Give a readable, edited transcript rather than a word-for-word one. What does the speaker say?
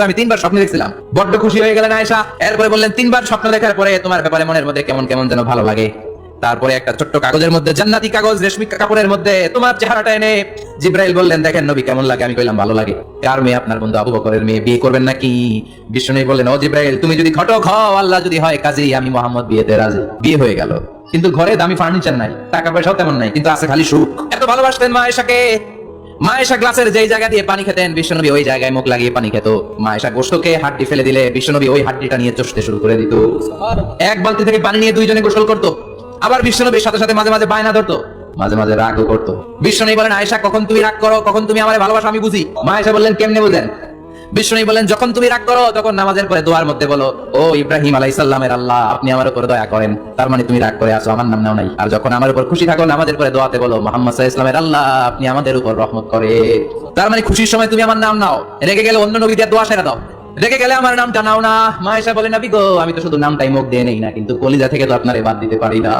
আমি 3 বার স্বপ্ন দেখছিলাম। বড্ড খুশি হয়ে গেলেন আয়েশা। এরপরে বললেন 3 বার স্বপ্ন দেখার পরে তোমার ব্যাপারে মনের মধ্যে কেমন কেমন যেন ভালো লাগে। তারপরে একটা ছোট্ট কাগজের মধ্যে, জান্নাতি কাগজ, রেশমি কাপড়ের মধ্যে তোমার চেহারাটা এনে জিব্রাইল বললেন, দেখেন নবী কেমন লাগে। আমি কইলাম ভালো লাগে। কার মেয়ে? আপনার বন্ধু আবু বকরের মেয়ে। বিয়ে করবেন নাকি? বিশ্বনবী বললেন, ও জিব্রাইল, তুমি যদি ঘটক হও, আল্লাহ যদি হয় কাজী, আমি মুহাম্মদ বিয়েতে রাজি। বিয়ে হয়ে গেল। কিন্তু ঘরে দামি ফার্নিচার নাই, টাকা পয়সাও তেমন নাই, কিন্তু আছে খালি সুখ। এত ভালোবাসতেন মা আয়েশাকে। মা আয়েশা গ্লাসের যেই জায়গা দিয়ে পানি খেতেন, বিশ্বনবী ওই জায়গায় মুখ লাগিয়ে পানি খেত। মা আয়েশা গোশতকে হাড্ডি ফেলে দিলে বিশ্বনবী ওই হাড্ডিটা নিয়ে চষতে শুরু করে দিত। এক বালতি থেকে পানি নিয়ে দুইজনে গোসল করতো। আবার বিশ্বনবীর সাথে সাথে মাঝে মাঝে বায়না ধরতো, মাঝে মাঝে রাগও করতো। বিশ্বনবী বলেন, আয়েশা কখন তুমি রাগ করো, কখন তুমি আমারে ভালোবাসো আমি বুঝি। মা আয়েশা বললেন, কেমনে বুঝেন? বিশ্বনবী বলেন, যখন তুমি রাগ করো তখন নামাজের পরে দোয়ার মধ্যে বলো, ও ইব্রাহিম আলাইহিস সালামের আল্লাহ, আপনি আমার উপর দয়া করেন। তার মানে তুমি রাগ করে আছো, আমার নাম নাও নাই। আর যখন আমার উপর খুশি থাকো নামাজের পরে দোয়াতে বলো, মুহাম্মদ সাল্লাল্লাহু আলাইহি ওয়াসাল্লামের আল্লাহ, আপনি আমাদের উপর রহমত করেন। তার মানে খুশির সময় তুমি আমার নাম নাও, রেগে গেলে অন্য নবী দিয়ে দোয়া সেরা দাও, রেগে গেলে আমার নামটা নাও না। মা আয়েশা বলেন, নবী গো, আমি তো শুধু নামটাই মুখ দিয়ে নেই না, কিন্তু কলিজা থেকে তো আপনারে বাদ দিতে পারি না।